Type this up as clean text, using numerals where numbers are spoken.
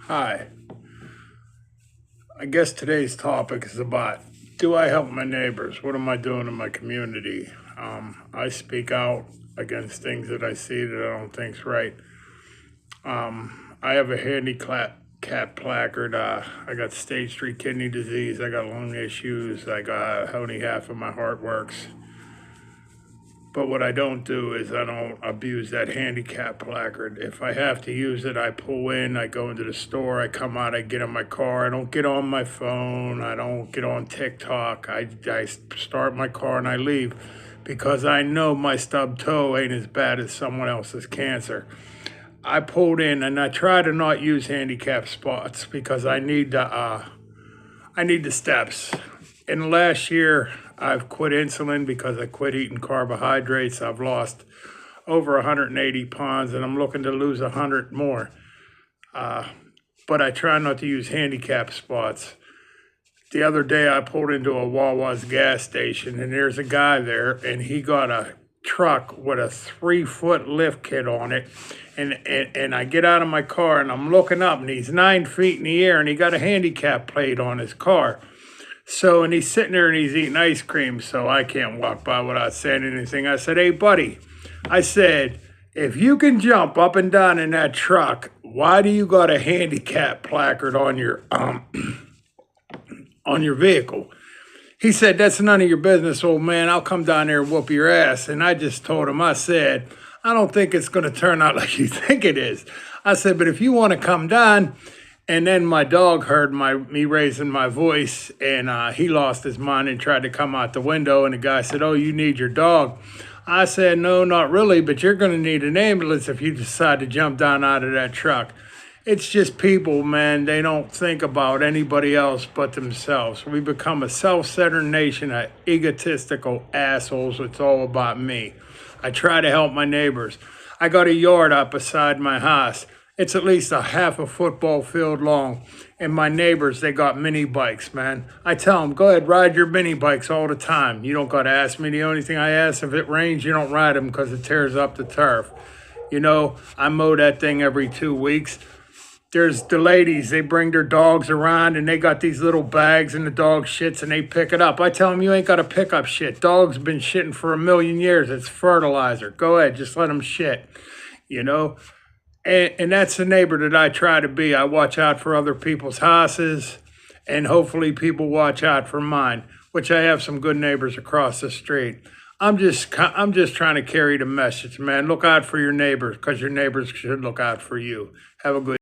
Hi, I guess today's topic is about, do I help my neighbors? What am I doing in my community? I speak out against things that I see that I don't think's right. I have a handicap placard. I got stage 3 kidney disease. I got lung issues. I got only half of my heart works. But what I don't do is I don't abuse that handicap placard. If I have to use it, I pull in, I go into the store, I come out, I get in my car. I don't get on my phone. I don't get on TikTok. I start my car and I leave because I know my stub toe ain't as bad as someone else's cancer. I pulled in and I try to not use handicap spots because I need the steps. In the last year, I've quit insulin because I quit eating carbohydrates. I've lost over 180 pounds and I'm looking to lose 100 more. But I try not to use handicap spots. The other day, I pulled into a Wawa's gas station and there's a guy there and he got a truck with a 3-foot lift kit on it. And I get out of my car and I'm looking up and he's 9 feet in the air and he got a handicap plate on his car. So, and he's sitting there and he's eating ice cream, so I can't walk by without saying anything. I said, hey, buddy, I said, if you can jump up and down in that truck, why do you got a handicap placard on your on your vehicle? He said, that's none of your business, old man. I'll come down there and whoop your ass. And I just told him, I said, I don't think it's going to turn out like you think it is. I said, but if you want to come down. And then my dog heard me raising my voice, and he lost his mind and tried to come out the window. And the guy said, oh, you need your dog. I said, no, not really, but you're going to need an ambulance if you decide to jump down out of that truck. It's just people, man. They don't think about anybody else but themselves. We become a self-centered nation of egotistical assholes. It's all about me. I try to help my neighbors. I got a yard up beside my house. It's at least a half a football field long. And my neighbors, they got mini bikes, man. I tell them, go ahead, ride your mini bikes all the time. You don't got to ask me. The only thing I ask, if it rains, you don't ride them because it tears up the turf. You know, I mow that thing every 2 weeks. There's the ladies, they bring their dogs around and they got these little bags and the dog shits and they pick it up. I tell them, you ain't got to pick up shit. Dogs been shitting for 1,000,000 years. It's fertilizer. Go ahead, just let them shit, you know. And that's the neighbor that I try to be. I watch out for other people's houses, and hopefully people watch out for mine, which I have some good neighbors across the street. I'm just trying to carry the message, man. Look out for your neighbors because your neighbors should look out for you. Have a good